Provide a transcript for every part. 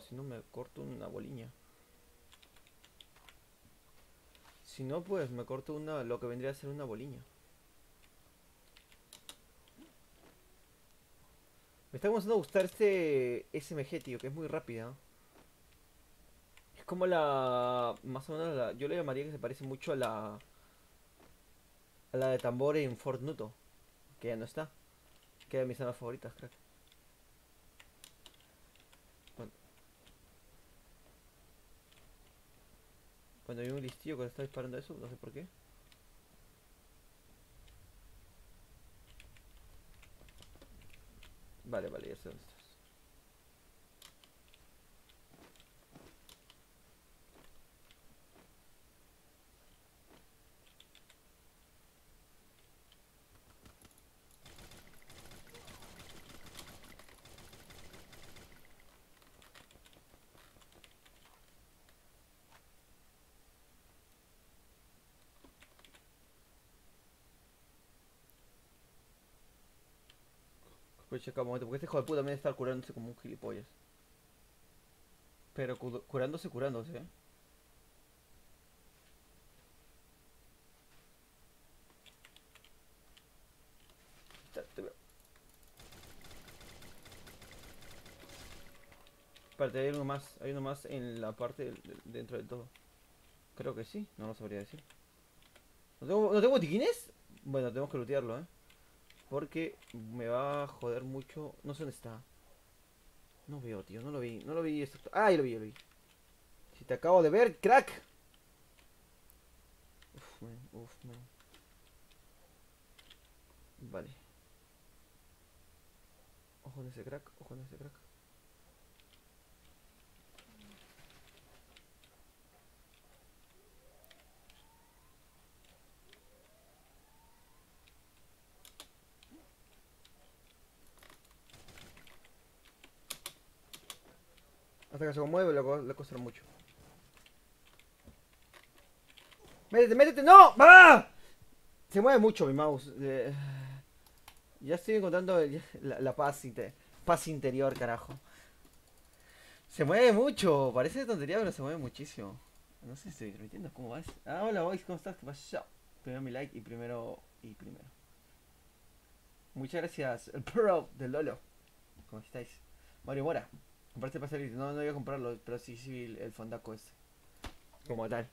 si no me corto una boliña. Si no, pues me corto una, lo que vendría a ser una boliña. Me está comenzando a gustar este SMG, tío, que es muy rápida. Es como la... Más o menos la... Yo le llamaría que se parece mucho a la de tambor en Fortnuto. Que ya no está. Que es de mis armas favoritas, crack. Bueno, cuando hay un listillo que le está disparando eso, no sé por qué. Vale, vale, ya sé dónde estás. Voy a checar un momento, porque este hijo de puta también está curándose como un gilipollas. Pero curándose, curándose, eh. Te veo. Espérate, hay uno más en la parte dentro del todo. Creo que sí, no lo sabría decir. No tengo botiquines? Bueno, tenemos que lootearlo, eh. Porque me va a joder mucho. No sé dónde está. No veo, tío, no lo vi. No lo vi esto. Ah, ahí lo vi, lo vi. Si te acabo de ver, crack. Uf, man, uf, man. Vale. Ojo en ese crack, ojo en ese crack. Hasta que se mueve le costará mucho. ¡Métete, métete! ¡No! ¡Ah! Se mueve mucho mi mouse. Ya estoy encontrando la paz interior, carajo. Se mueve mucho. Parece tontería, pero se mueve muchísimo. No sé si estoy transmitiendo. ¿Cómo vas? Ah, hola, boys. ¿Cómo estás? ¿Qué pasa? Primero mi like y primero... Muchas gracias. El pro de Lolo. ¿Cómo estáis? Mario Mora. Compraste para salir. No, no iba a comprarlo, pero sí, sí, el fondaco este. Como tal.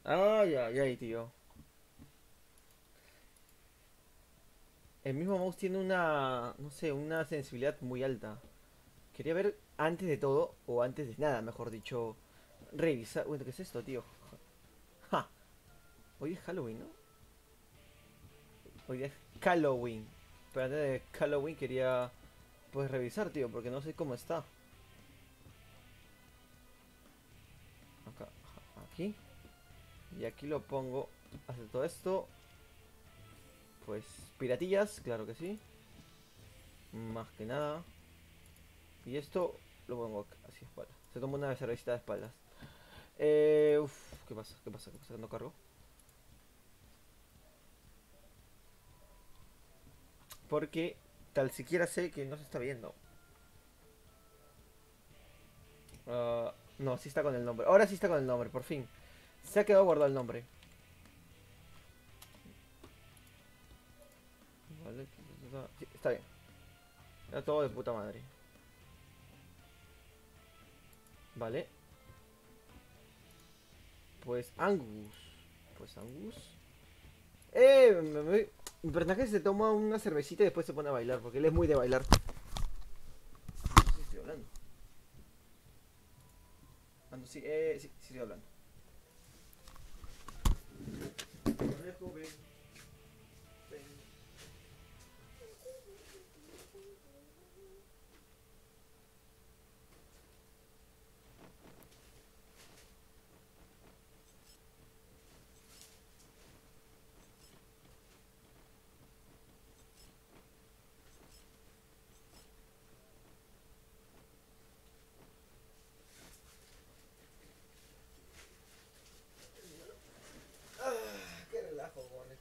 Ay, ay, ay, tío. El mismo mouse tiene una, no sé, una sensibilidad muy alta. Quería ver antes de todo, o antes de nada, mejor dicho, revisar... Bueno, ¿qué es esto, tío? Ja. Hoy es Halloween, ¿no? Hoy es Halloween. Pero antes de Halloween quería, pues, revisar, tío, porque no sé cómo está. Acá, aquí. Y aquí lo pongo. Hace todo esto. Pues, piratillas, claro que sí. Más que nada. Y esto lo pongo así, espalda. Se toma una cervecita de espaldas. Uf, ¿qué pasa? ¿Qué pasa? ¿Qué pasa? ¿Que no cargo? Porque tal siquiera sé que no se está viendo. No, sí está con el nombre. Ahora sí está con el nombre, por fin. Se ha quedado guardado el nombre. Vale, sí, está bien. Era todo de puta madre. Vale. Pues Angus. Pues Angus. Mi personaje se toma una cervecita y después se pone a bailar, porque él es muy de bailar. No sé si estoy hablando. Ando, sí, sí, sí estoy hablando. Conejo, ven, ven. Qué relajo, con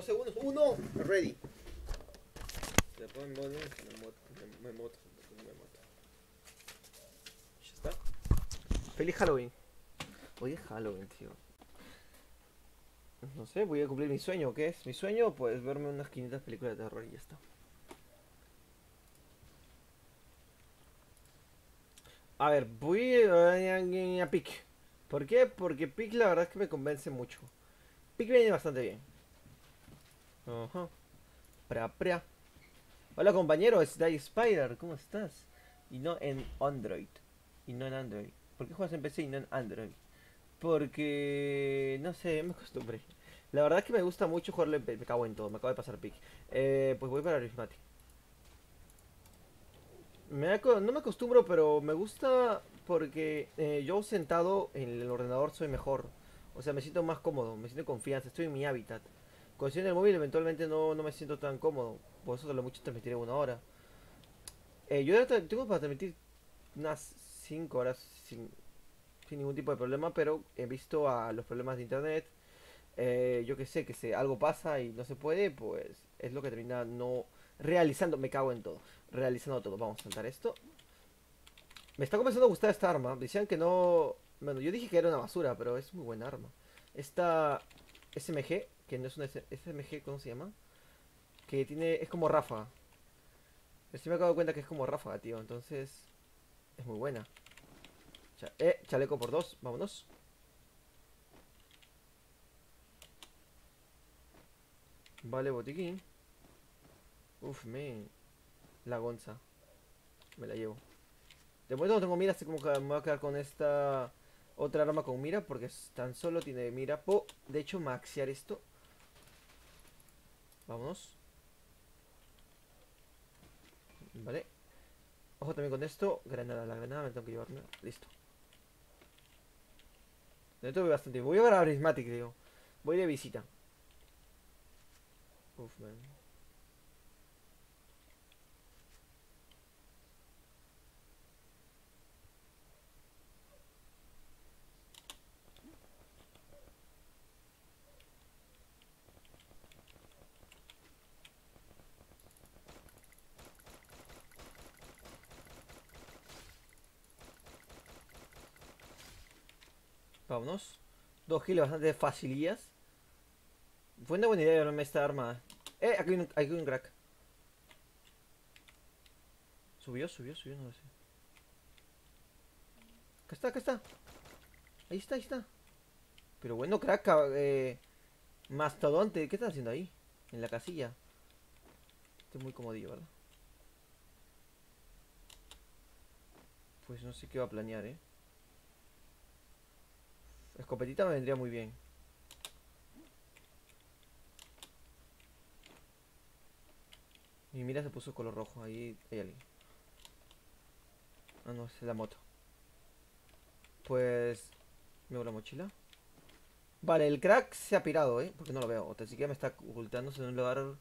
2 segundos. 1. Ready. Le pongo en modo. Me moto. Ya está. Feliz Halloween. Hoy es Halloween, tío. No sé, voy a cumplir mi sueño. ¿Qué es? Mi sueño, pues verme unas 500 películas de terror y ya está. A ver, voy a Pick. ¿Por qué? Porque Pick la verdad es que me convence mucho. Pick viene bastante bien. Ajá. Pra. Hola compañero, es Die Spider, ¿cómo estás? Y no en Android. Y no en Android. ¿Por qué juegas en PC y no en Android? Porque... no sé, me acostumbré. La verdad es que me gusta mucho jugarlo en PC. Me cago en todo, me acabo de pasar Pick. Pues voy para Arithmetic. No me acostumbro, pero me gusta porque yo sentado en el ordenador soy mejor. O sea, me siento más cómodo, me siento confianza, estoy en mi hábitat. Cuando estoy en el móvil eventualmente no me siento tan cómodo. Por eso lo mucho transmitiré 1 hora. Yo tengo para transmitir unas 5 horas sin ningún tipo de problema, pero he visto a los problemas de internet. Yo que sé, algo pasa y no se puede, pues es lo que termina no realizando. Me cago en todo. Realizando todo. Vamos a saltar esto. Me está comenzando a gustar esta arma. Decían que no... Bueno, yo dije que era una basura, pero es muy buena arma. Esta SMG, que no es una SMG, ¿cómo se llama? Que tiene... es como ráfaga. Recién me acabo de cuenta que es como ráfaga, tío. Entonces... es muy buena. Chaleco por 2, vámonos. Vale, botiquín. Uf, men. La gonza. Me la llevo. De momento no tengo mira, así como que me voy a quedar con esta otra arma con mira, porque tan solo tiene mira. Puedo, de hecho, maxear esto. Vámonos. Vale. Ojo también con esto. Granada, la granada me tengo que llevarme. Listo. De momento voy bastante. Voy a ver a Prismatic, digo. Voy de visita. Uf, man. Vámonos. 2 kills bastante facilillas. Fue una buena idea llevarme esta arma. Aquí hay un crack. Subió, no lo sé. Acá está. Ahí está. Pero bueno, crack, mastodonte, ¿qué estás haciendo ahí? En la casilla. Estoy muy comodillo, ¿verdad? Pues no sé qué va a planear, ¿eh? Escopetita me vendría muy bien. Y mira, se puso color rojo. Ahí hay alguien. Ah, no, es la moto. Pues... me voy la mochila. Vale, el crack se ha pirado, ¿eh? Porque no lo veo. O sea, siquiera me está ocultándose en un lugar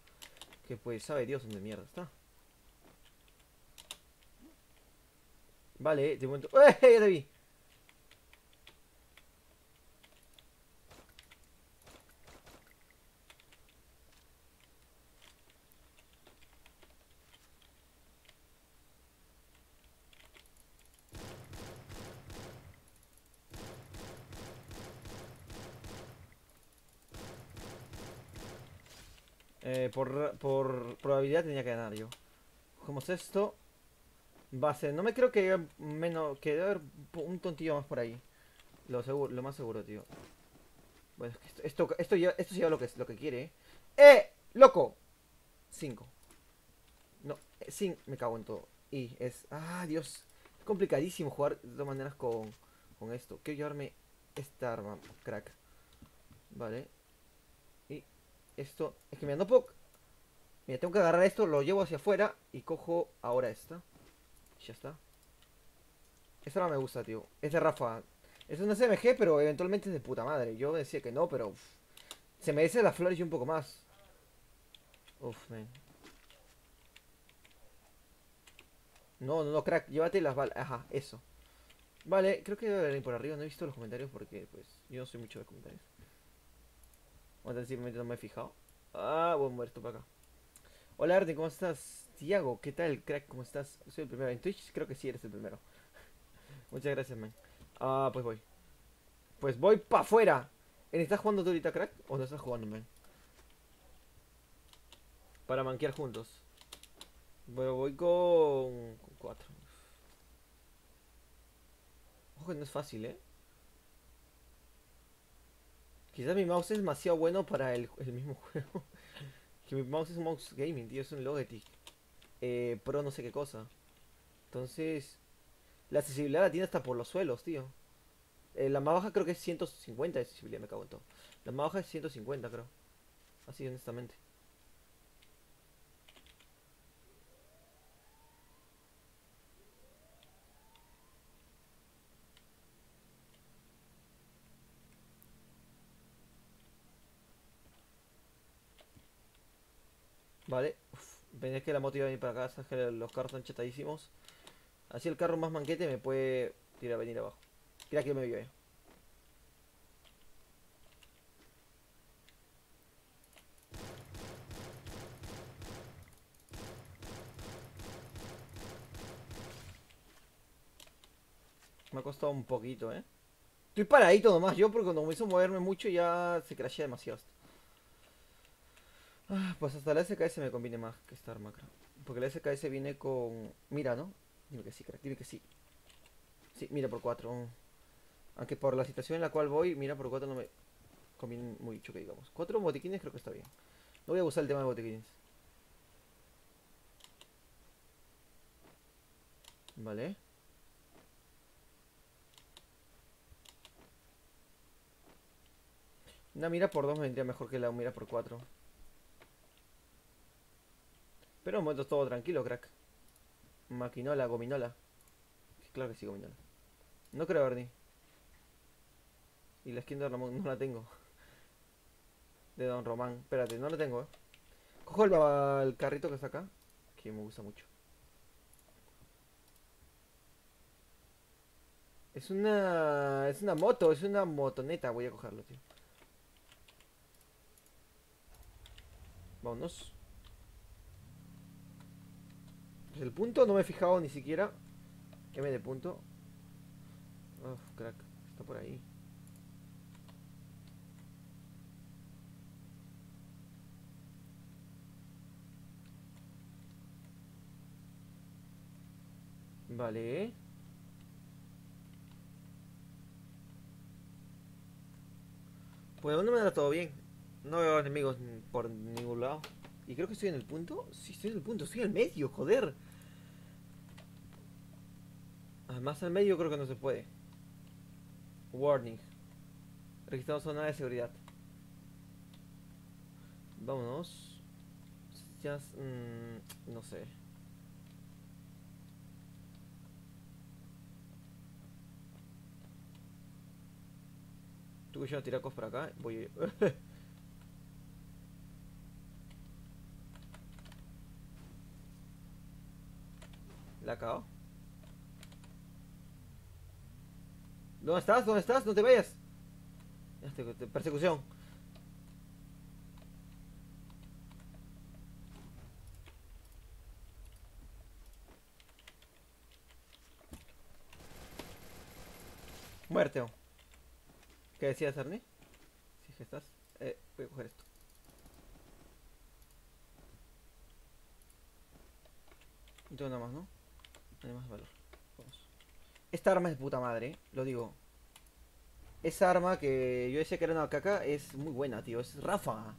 que pues sabe Dios dónde mierda está. Vale, de momento... ¡Eh! Ya te vi. Por probabilidad tenía que ganar yo. Cogemos esto. Base. No me creo que haya menos... que debe haber un tontillo más por ahí. Lo más seguro, tío. Bueno, es que esto lleva lo que quiere, ¿eh? ¡Loco! 5. No, sin me cago en todo. Y es... ¡Ah, Dios! Es complicadísimo jugar de todas maneras con esto. Quiero llevarme esta arma, crack. Vale. Y esto... Es que mira, no puedo... Mira, tengo que agarrar esto, lo llevo hacia afuera y cojo ahora esta. Ya está. Esta arma me gusta, tío. Es de Rafa. Es una SMG, pero eventualmente es de puta madre. Yo decía que no, pero... se merece las flores y un poco más. Uf, man. No, crack, llévate las balas. Ajá, eso. Vale, creo que debe venir por arriba. No he visto los comentarios porque, pues, yo no soy mucho de comentarios. O sea, simplemente no me he fijado. Ah, voy a mover esto para acá. Hola Arden, ¿cómo estás? Tiago, ¿qué tal, crack? ¿Cómo estás? Soy el primero. En Twitch creo que sí eres el primero. Muchas gracias, man. Ah, pues voy. Pues voy para afuera. ¿Estás jugando tú ahorita, crack? ¿O no estás jugando, man? Para manquear juntos. Bueno, voy con 4. Ojo que no es fácil, ¿eh? Quizás mi mouse es demasiado bueno para el mismo juego. Que mi mouse es un mouse gaming, tío. Es un Logitech. Pro no sé qué cosa. Entonces, la accesibilidad la tiene hasta por los suelos, tío. La más baja creo que es 150 de accesibilidad, me cago en todo. La más baja es 150, creo. Así, honestamente. Vale. Uf, pensé que la moto iba a venir para acá, sabes que los carros están chetadísimos. Así el carro más manquete me puede tirar a venir abajo. Mira que me vio ahí. Me ha costado un poquito, ¿eh? Estoy paradito nomás yo porque cuando me hizo moverme mucho ya se crashea demasiado esto. Ah, pues hasta la SKS me conviene más que esta arma, creo. Porque la SKS viene con... Mira, ¿no? Dime que sí, crack, dime que sí. Sí, mira por 4. Aunque por la situación en la cual voy, mira por 4 no me conviene mucho que digamos. 4 botiquines creo que está bien. No voy a usar el tema de botiquines. Vale. Una mira por 2 me vendría mejor que la mira por 4. Pero en momento es todo tranquilo, crack. Maquinola, gominola. Sí, claro que sí, gominola. No creo, Ernie. Y la skin de Don Ramón no la tengo. De Don Román. Espérate, no la tengo, Cojo el carrito que está acá. Que me gusta mucho. Es una moto, es una motoneta. Voy a cogerlo, tío. Vámonos. Pues el punto no me he fijado ni siquiera. M de punto. Uf, crack. Está por ahí. Vale. Pues no me da todo bien. No veo enemigos por ningún lado. Y creo que estoy en el punto. Sí, estoy en el punto. Estoy en el medio, joder. Además, al medio creo que no se puede. Warning. Registramos zona de seguridad. Vámonos. Ya, no sé. Tú que yo no tiracos por acá. Voy. La cago. ¿Dónde estás? ¿Dónde estás? No te vayas. Persecución. Muerte. ¿Qué decías, Arnie? Si es que estás. Voy a coger esto. No tengo nada más, ¿no? No hay más valor. Vamos. Esta arma es de puta madre, lo digo. Esa arma que yo decía que era una caca es muy buena, tío. Es ráfaga.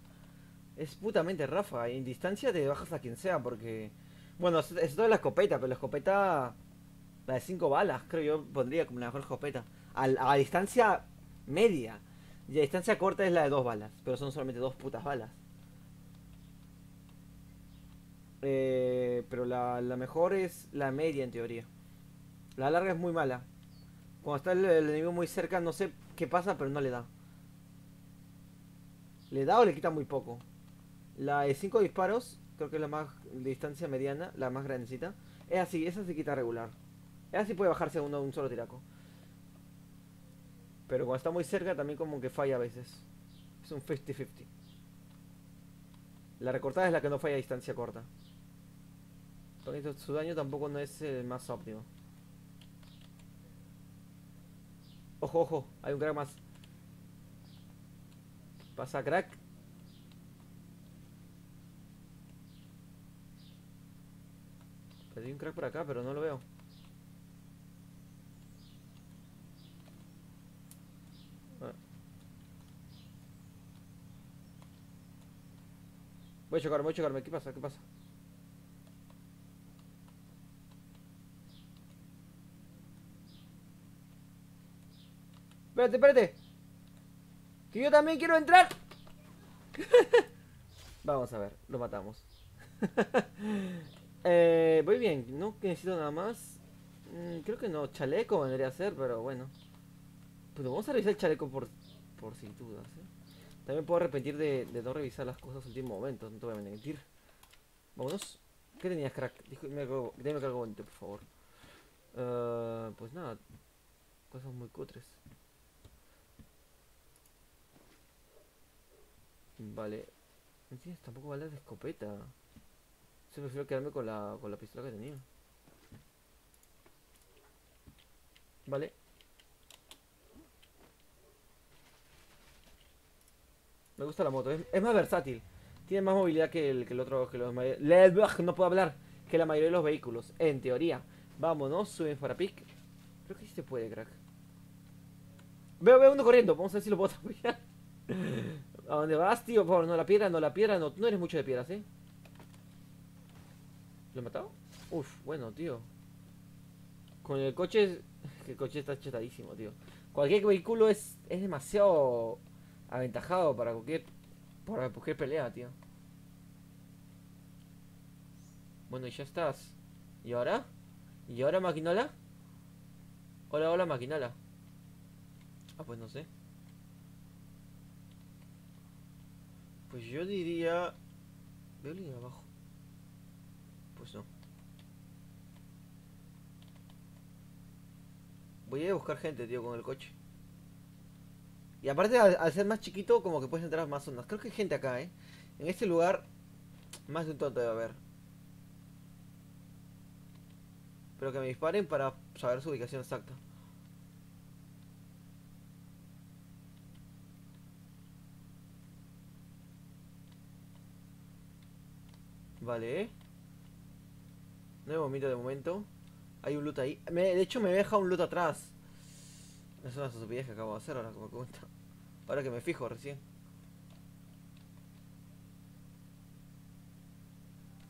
Es putamente ráfaga. Y en distancia te bajas a quien sea porque... Bueno, es toda la escopeta, pero la escopeta... La de 5 balas, creo yo pondría como la mejor escopeta. A distancia media. Y a distancia corta es la de 2 balas. Pero son solamente 2 putas balas. Pero la mejor es la media en teoría. La larga es muy mala. Cuando está el enemigo muy cerca, no sé qué pasa, pero no le da. Le da o le quita muy poco. La de 5 disparos, creo que es la más de distancia mediana, la más grandecita. Es así, esa se quita regular. Esa sí puede bajarse uno de un solo tiraco. Pero cuando está muy cerca también como que falla a veces. Es un 50-50. La recortada es la que no falla a distancia corta. Porque su daño tampoco no es el más óptimo. Ojo, ojo, hay un crack más. Pasa crack. Hay un crack por acá, pero no lo veo. Ah, voy a chocarme, voy a chocarme. ¿Qué pasa? ¿Qué pasa? Espérate, espérate. Que yo también quiero entrar. Vamos a ver, lo matamos. Voy bien, no necesito nada más. Creo que no, chaleco vendría a ser, pero bueno. Pero vamos a revisar el chaleco por si dudas, ¿eh? También puedo arrepentir de no revisar las cosas en último momento, no te voy a mentir. Vámonos. ¿Qué tenías, crack? Dime algo bonito, por favor. Pues nada, cosas muy cutres. Vale. No tienes tampoco balas de escopeta. Yo prefiero quedarme con la pistola que tenía. Vale. Me gusta la moto, es más versátil. Tiene más movilidad que el otro, que no puedo hablar. Que la mayoría de los vehículos, en teoría. Vámonos, suben para pick. Creo que sí se puede, crack. Veo uno corriendo, vamos a ver si lo puedo atropellar. ¿A dónde vas, tío? Por favor, no la piedra, no la piedra, no, no eres mucho de piedras, ¿eh? ¿Lo he matado? Uf, bueno, tío. Con el coche, el coche está chetadísimo, tío. Cualquier vehículo es demasiado aventajado para cualquier pelea, tío. Bueno, y ya estás. ¿Y ahora? ¿Y ahora, maquinola? Hola, hola, maquinola. Ah, pues no sé. Pues yo diría... ¿Veo línea abajo? Pues no. Voy a ir a buscar gente, tío, con el coche. Y aparte, al ser más chiquito, como que puedes entrar a más zonas. Creo que hay gente acá, ¿eh? En este lugar, más de un tonto debe haber. Pero que me disparen para saber su ubicación exacta. Vale, ¿eh? No hay vomito de momento. Hay un loot ahí. De hecho, me deja un loot atrás. Es una estupidez que acabo de hacer ahora, como cuenta. Ahora que me fijo recién.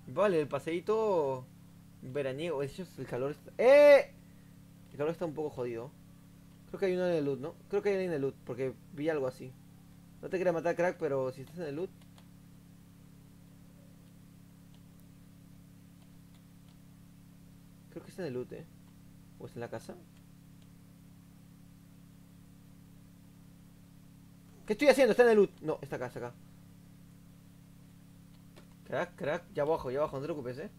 Vale, el paseíto veraniego. De hecho, el calor está... ¡Eh! El calor está un poco jodido. Creo que hay uno en el loot, ¿no? Creo que hay uno en el loot, porque vi algo así. No te quería matar, crack, pero si estás en el loot... Creo que está en el loot, ¿eh? ¿O está en la casa? ¿Qué estoy haciendo? Está en el loot. No, está acá, está acá. Crack, crack. Ya abajo, no te preocupes, ¿eh?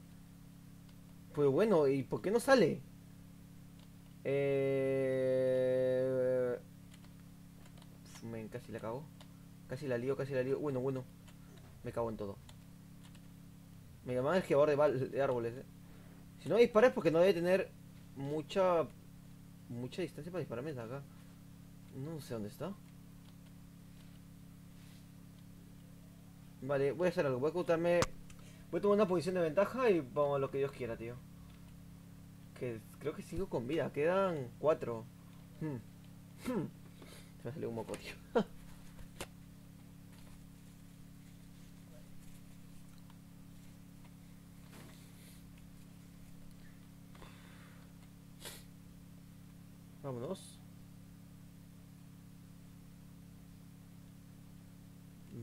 Pues bueno, ¿y por qué no sale? Eh... Men, casi la cago. Casi la lío, casi la lío. Bueno, bueno. Me cago en todo. Me llaman esquiador de árboles, ¿eh? Si no disparas es porque no debe tener mucha... Mucha distancia para dispararme desde acá. No sé dónde está. Vale, voy a hacer algo. Voy a ocultarme. Voy a tomar una posición de ventaja y vamos a lo que Dios quiera, tío. Que creo que sigo con vida. Quedan 4. Se me salió un moco, tío. Vámonos.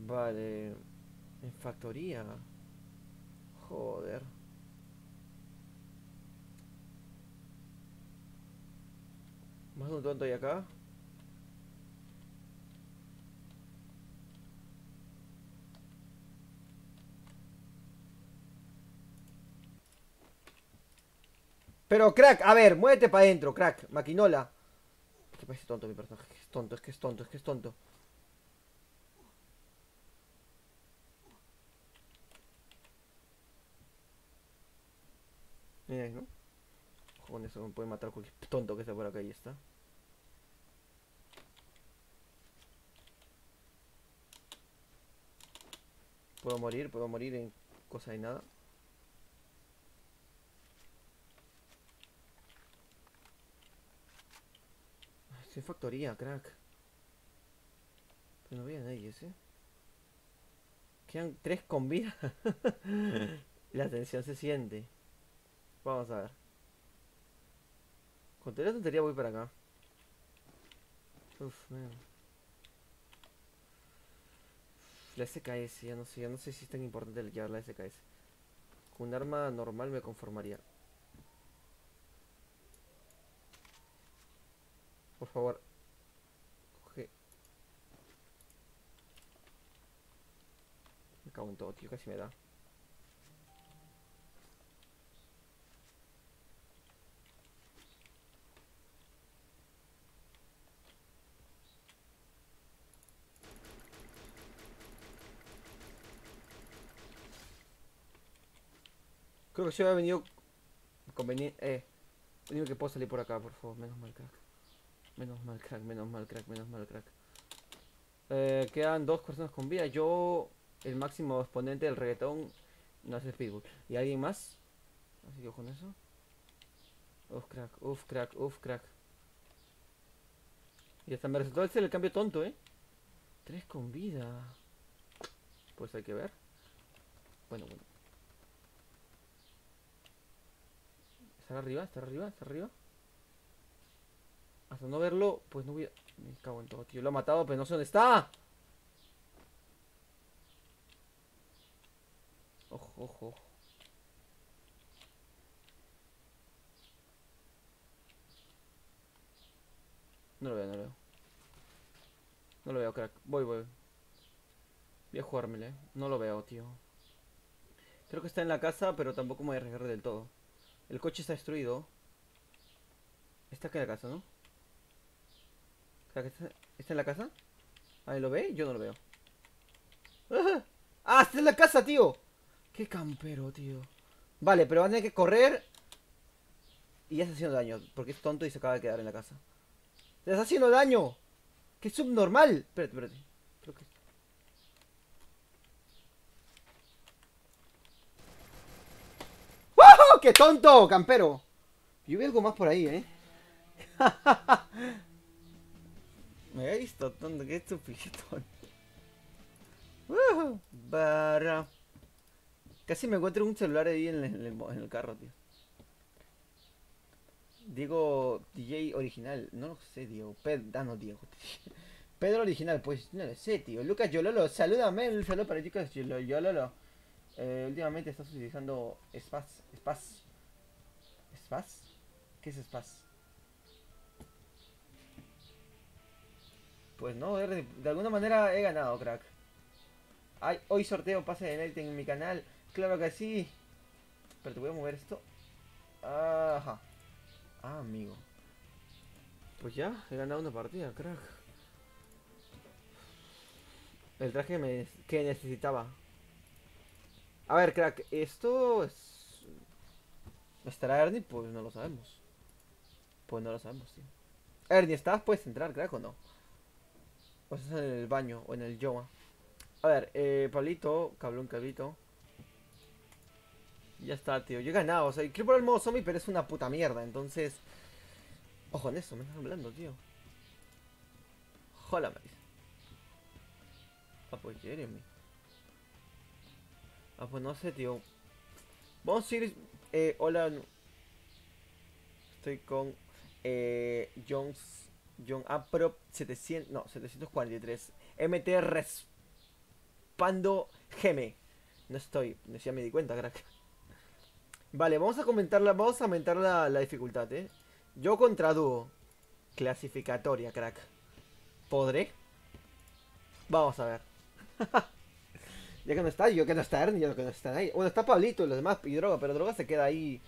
Vale. En factoría. Joder. Más de un tonto hay acá. Pero, crack, a ver, muévete para adentro, crack. Maquinola. Es que parece tonto mi personaje. Es tonto, es que es tonto, es que es tonto. Con eso me puede matar cualquier tonto que esté por acá. Ahí está. Puedo morir en cosa de nada. Estoy en factoría, crack. Pero no veo a nadie, ¿sí? Quedan 3 con vida. La tensión se siente. Vamos a ver. Con toda la tontería voy para acá. Uf, man. La SKS, ya no sé si es tan importante el llevar la SKS. Con un arma normal me conformaría. Por favor. Coge. Me cago en todo, tío, casi me da. Creo que se había venido conveniente. Dime que puedo salir por acá, por favor. Menos mal, crack. Menos mal, crack, menos mal, crack, menos mal, crack. Quedan 2 personas con vida. Yo, el máximo exponente del reggaetón, no hace Pitbull. ¿Y alguien más? Así que con eso. Uf, crack, uf, crack, uf, crack. Y hasta me resultó el cambio tonto, 3 con vida. Pues hay que ver. Bueno, bueno. ¿Está arriba? ¿Está arriba? ¿Está arriba? Hasta no verlo, pues no voy a... Me cago en todo, tío. Lo ha matado, pero no sé dónde está. Ojo, ojo, ojo. No lo veo, no lo veo. No lo veo, crack. Voy. Voy a jugármela, No lo veo, tío. Creo que está en la casa, pero tampoco me voy a arriesgar del todo. El coche está destruido. Está acá en la casa, ¿no? ¿Está en la casa? ¿Ahí lo ve? Yo no lo veo. ¡Ah! ¡Ah! ¡Está en la casa, tío! ¡Qué campero, tío! Vale, pero va a tener que correr. Y ya está haciendo daño. Porque es tonto y se acaba de quedar en la casa. ¡Te está haciendo daño! ¡Qué subnormal! Espérate. Creo que... ¡Oh, ¡qué tonto, campero! Yo vi algo más por ahí, Me he visto tonto, qué estúpido. Para... Casi me encuentro un celular ahí en el carro, tío. Digo DJ original, no lo sé, Diego. No, Diego. Pedro original, pues no lo sé, tío. Lucas Yololo, salúdame, un saludo para chicos Yololo. Últimamente estás utilizando ¿Spaz? ¿Qué es Spaz? Pues no, de alguna manera he ganado, crack. Ay, hoy sorteo pase de Night en mi canal. Claro que sí. Pero te voy a mover esto. Ajá. Ah, amigo. Pues ya, he ganado una partida, crack. El traje que necesitaba. A ver, crack, esto es... ¿Estará Ernie? Pues no lo sabemos. Pues no lo sabemos, tío. Ernie, ¿estás? ¿Puedes entrar, crack, o no? O estás en el baño o en el Yoma. A ver, Pablito, cabrón, cabrito. Ya está, tío. Yo he ganado. O sea, quiero poner el modo zombie, pero es una puta mierda. Entonces... Ojo en eso, me están hablando, tío. Hola, me dice. Ah, pues Jeremy. Ah, pues no sé, tío. Vamos a ir... hola. Estoy con... Jones... John Apro 700... No, 743. MT Respando Geme. No estoy. Ya me di cuenta, crack. Vale, vamos a comentarla. Vamos a aumentar la dificultad, Yo contra dúo. Clasificatoria, crack. ¿Podré? Vamos a ver. Ya que no está, yo que no está Ernie, yo que no está nadie. Bueno, está Pablito y los demás y Droga, pero Droga se queda ahí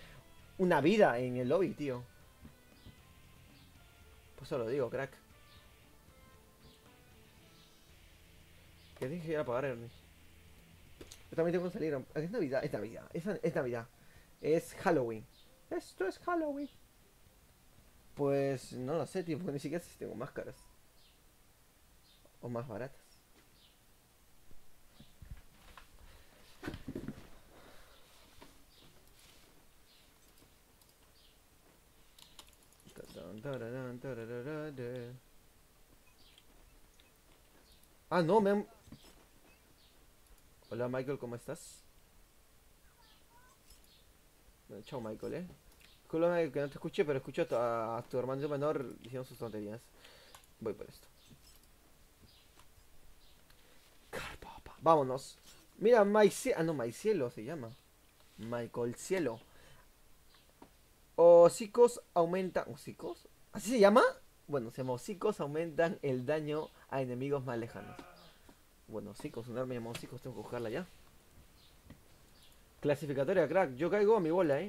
una vida en el lobby, tío. Pues eso lo digo, crack. Que tienes que ir a pagar, Ernie. Yo también tengo que salir. Es Navidad, es Navidad, es Navidad. Es Halloween. Esto es Halloween. Pues no lo sé, tío, porque ni siquiera sé si tengo máscaras. O más baratas. Ah, no, me han... Hola Michael, ¿cómo estás? Chao Michael, Disculpame que no te escuché, pero escucho a tu hermano menor diciendo sus tonterías. Voy por esto. Carpapa. Vámonos. Mira, Maicielo. Ah, no, Maicielo se llama. Michael Cielo. Hocicos aumentan. ¿Hocicos? ¿Así se llama? Bueno, se llama hocicos aumentan el daño a enemigos más lejanos. Bueno, hocicos, un arma llamada hocicos, tengo que buscarla ya. Clasificatoria, crack. Yo caigo a mi bola,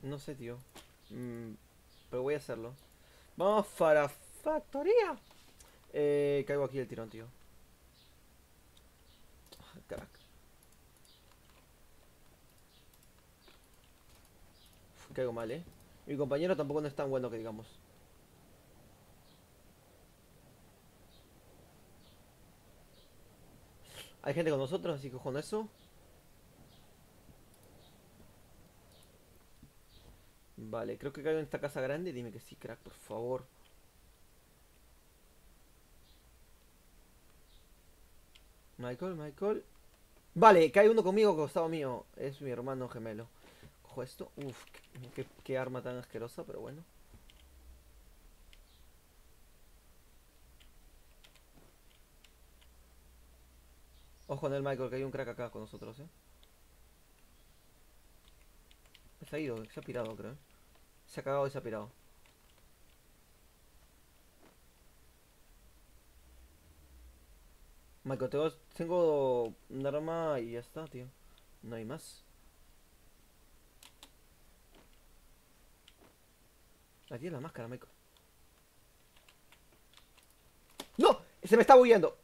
No sé, tío. Pero voy a hacerlo. Vamos para factoría. Caigo aquí el tirón, tío. Crack. Caigo mal, Mi compañero tampoco no es tan bueno que digamos. Hay gente con nosotros, así que con eso. Vale, creo que caigo en esta casa grande. Dime que sí, crack, por favor. Michael, Michael. Vale, cae uno conmigo, costado mío. Es mi hermano gemelo. Cojo esto. Uf, qué arma tan asquerosa, pero bueno. Ojo con el Michael, que hay un crack acá con nosotros, Se ha ido, se ha pirado, creo. Se ha cagado y se ha pirado. Michael, tengo un arma y ya está, tío. No hay más. Aquí es la máscara, Michael. ¡No! Se me está bugueando.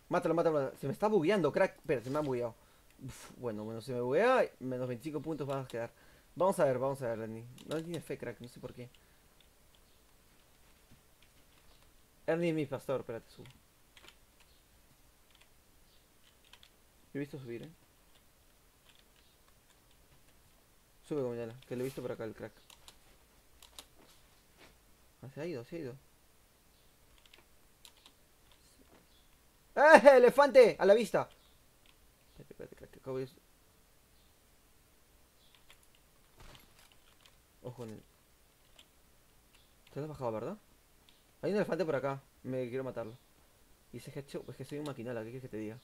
Mátalo, mátalo, mátalo. Se me está bugueando, crack. Espera, se me ha bugueado. Bueno, se me buguea. Menos 25 puntos van a quedar. Vamos a ver, Ernie. No tiene fe, crack. No sé por qué. Ernie es mi pastor. Espérate, subo. Lo he visto subir, Sube, Goñala. Que lo he visto por acá, el crack. Ah, se ha ido, se ha ido. ¡Eh, elefante! A la vista. Espérate, espérate, crack. Acabo de... Ojo en el... Te lo has bajado, ¿verdad? Hay un elefante por acá. Me quiero matarlo. Y ese headshot, es que soy un maquinala. ¿Qué quieres que te diga?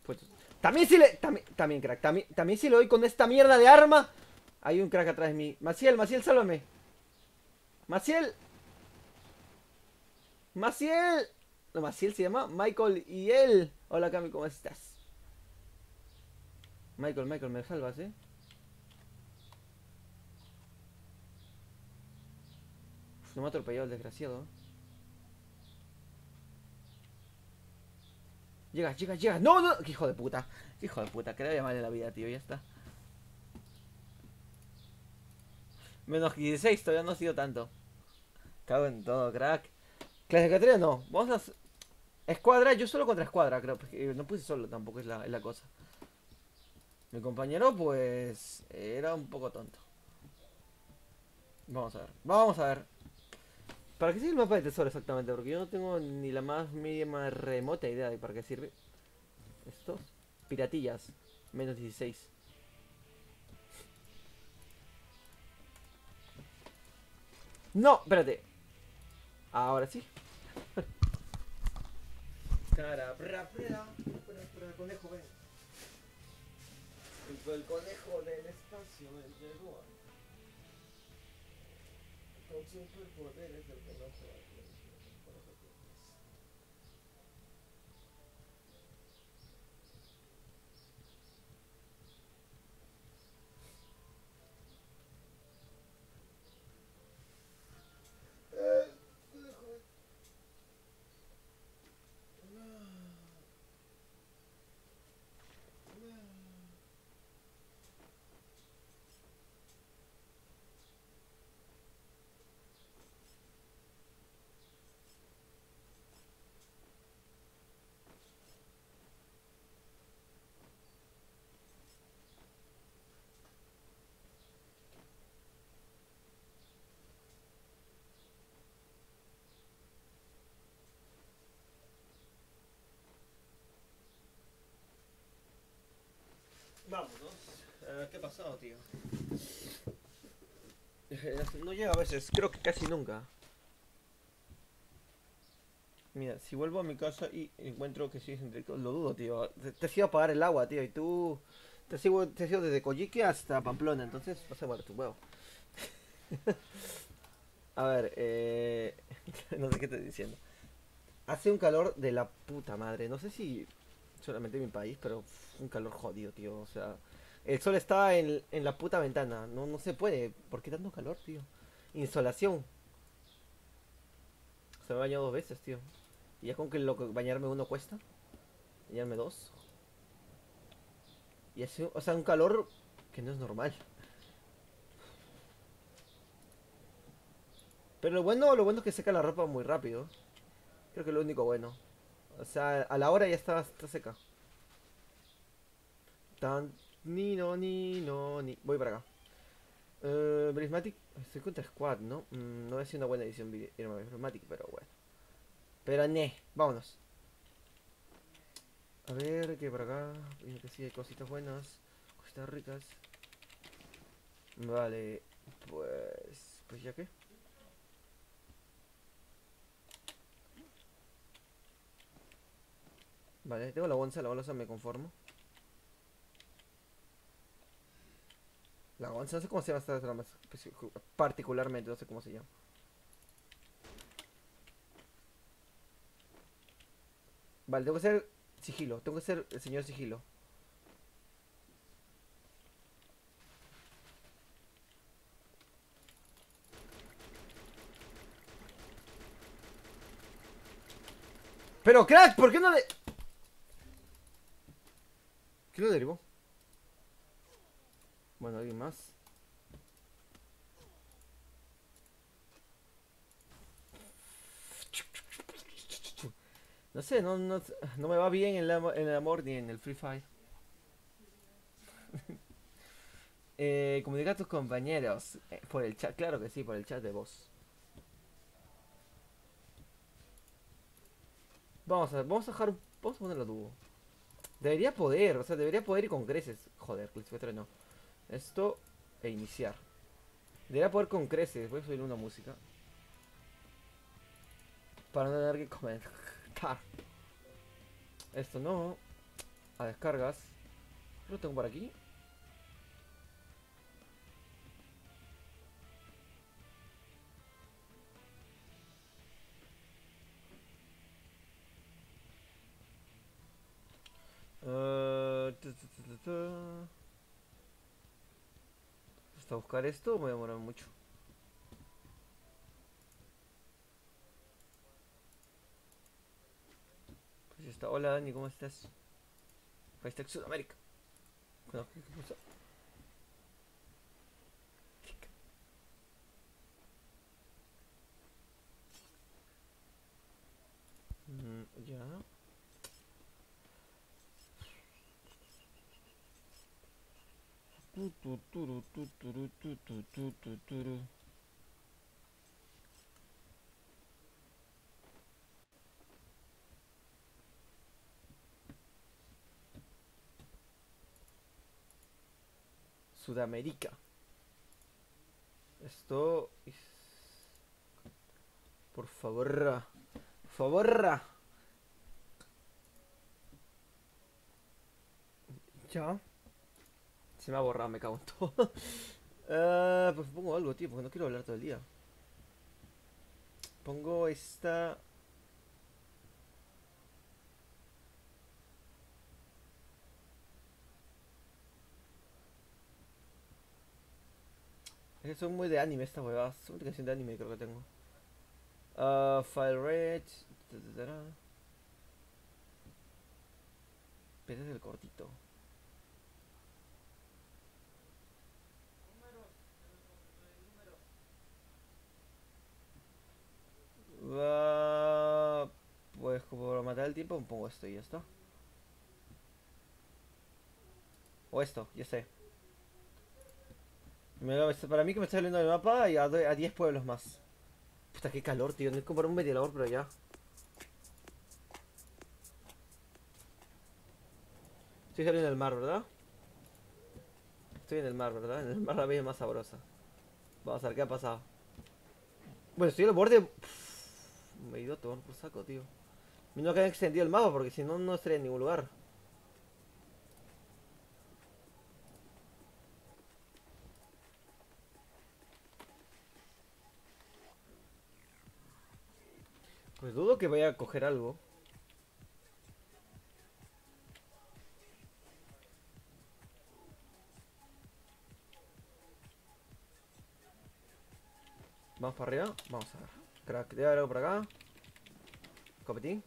Pues... También si le... También, crack. También si le doy con esta mierda de arma. Hay un crack atrás de mí. Maciel, Maciel, sálvame. Maciel. Maciel. No, Maciel se llama Michael y él. Hola, Cami, ¿cómo estás? Michael, Michael, me salvas, Uf, no me ha atropellado el desgraciado. Llegas, llegas, llegas. No, no. Qué hijo de puta. Qué hijo de puta. Que le vaya mal en la vida, tío. Ya está. Menos 16, todavía no ha sido tanto. Cago en todo, crack. Clasificatoria no. Vamos a... Escuadra, yo solo contra escuadra, creo. Porque no puse solo tampoco, es la cosa. Mi compañero, pues... Era un poco tonto. Vamos a ver. Vamos a ver. ¿Para qué sirve el mapa de tesoro exactamente? Porque yo no tengo ni la más mínima remota idea de para qué sirve. Estos. Piratillas. Menos 16. No, espérate. Ahora sí. Cara, conejo, ven. El conejo del espacio llegó con superpoderes del conejo. ¿Qué ha pasado, tío? No llega a veces, creo que casi nunca. Mira, si vuelvo a mi casa y encuentro que sigues en directo, lo dudo, tío. Te has ido a apagar el agua, tío, y tú te has ido desde Coyique hasta Pamplona, entonces vas a guardar tu huevo. A ver, no sé qué estoy diciendo. Hace un calor de la puta madre. No sé si solamente en mi país, pero un calor jodido, tío. O sea, el sol está en la puta ventana. No, no se puede. ¿Por qué tanto calor, tío? Insolación. Se me ha bañado 2 veces, tío. Y ya con que bañarme uno cuesta. Bañarme dos. Y hace, o sea, un calor que no es normal. Pero lo bueno es que seca la ropa muy rápido. Creo que es lo único bueno. O sea, a la hora ya está seca. Tan, ni no, ni no, ni. Voy para acá. Prismatic, estoy contra Squad, ¿no? No ha sido una buena edición irme a Prismatic, pero bueno. Pero vámonos. A ver, ¿qué hay por acá? Mira que sí, hay cositas buenas, cositas ricas. Vale, pues ya que. Vale, tengo la bolsa me conformo. La onza, no sé cómo se llama esta trama, particularmente, no sé cómo se llama. Vale, tengo que ser sigilo, tengo que ser el señor sigilo. Pero crack, ¿por qué no le...? ¿Qué lo derivó? Bueno, alguien más. No sé, no me va bien en el amor ni en el Free Fire. Comunica a tus compañeros por el chat, claro que sí, por el chat de voz. Vamos a dejar, vamos a ponerlo dúo. Debería poder, o sea, debería poder y con creces. Joder, Cliff no. Esto e iniciar. Debería poder con creces. Voy a subir una música. Para no tener que comentar. Esto no. A descargas. ¿Qué lo tengo por aquí? Hasta buscar esto me voy a demorar mucho. Pues ya está. Hola Dani, ¿cómo estás? Hashtag Sudamérica. Bueno, ¿qué puso? Ya. Sudamérica. Esto es... Por favor. Por favor. Ya. Se me ha borrado, me cago en todo. Pues pongo algo, tío, porque no quiero hablar todo el día. Pongo esta... Es que son muy de anime estas huevadas. Son una canción de anime creo que tengo. File Red. Pero es el cortito. Va... Pues como para matar el tiempo pongo esto y ya está. O esto, ya sé. Para mí que me está saliendo el mapa y a 10 pueblos más. Puta, qué calor, tío. No es comprar un ventilador, pero ya. Estoy saliendo del mar, ¿verdad? estoy en el mar, ¿verdad? En el mar la vida es más sabrosa. Vamos a ver qué ha pasado. Bueno, estoy al borde. Me he ido a tomar por saco, tío. No que han extendido el mapa porque si no, no estaría en ningún lugar. Pues dudo que vaya a coger algo. Vamos para arriba. Vamos a ver. Crack, debe haber algo por acá. Copetín.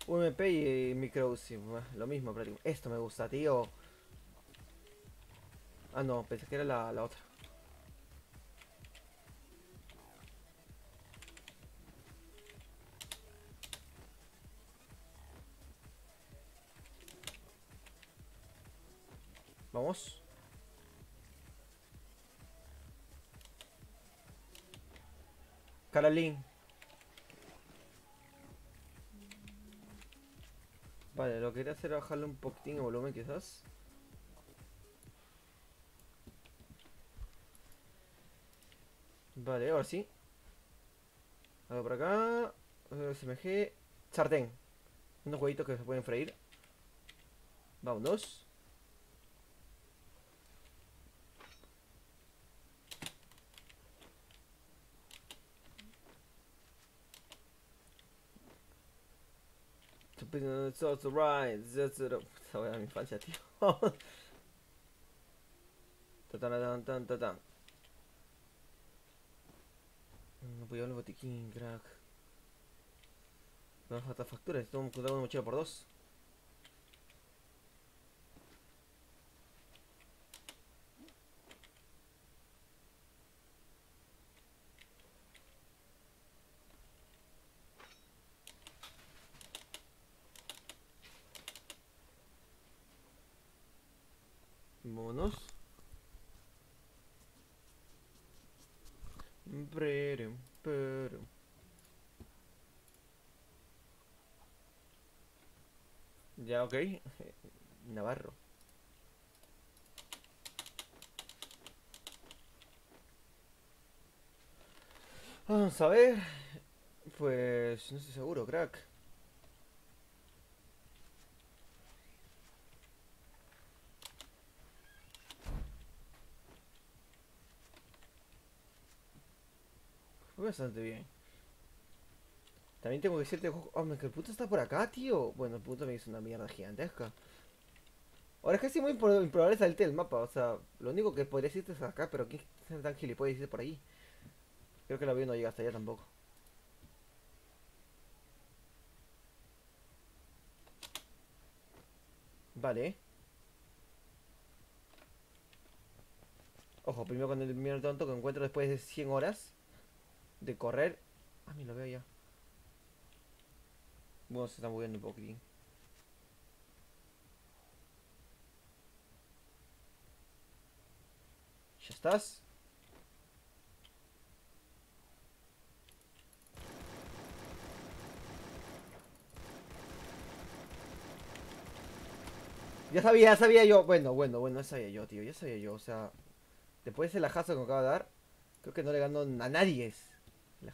UMP y micro sí, lo mismo prácticamente. Esto me gusta, tío. Ah, no, pensé que era la otra. Vamos. Carolín. Vale, lo que quería hacer era bajarle un poquitín el volumen quizás. Vale, ahora sí. Algo por acá. SMG. Sartén. Unos huevitos que se pueden freír. Vámonos. So right. Esa era mi infancia, tío. Tatán, tan, tatán. No puedo llevar el botiquín, crack. Me falta facturas. Necesito encontrar una mochila por dos. Vámonos. Pero. Ya, ok. Navarro. Vamos a ver. Pues no estoy seguro, crack. Fue bastante bien. También tengo que decirte, hombre, que el puto está por acá, tío. Bueno, el puto me hizo una mierda gigantesca. Ahora es casi muy improbable salirte del mapa. O sea, lo único que podría decirte es acá, pero ¿quién es tan gilipollas dice por ahí? Creo que el avión no llega hasta allá tampoco. Vale. Ojo, primero con el miedo tonto que encuentro después de 100 horas de correr. Ah, mira, lo veo ya. Bueno, se está moviendo un poquitín. ¿Ya estás? Ya sabía yo. Bueno, ya sabía yo, tío. Ya sabía yo. O sea, después del ajazo que me acaba de dar, creo que no le ganó a nadie. El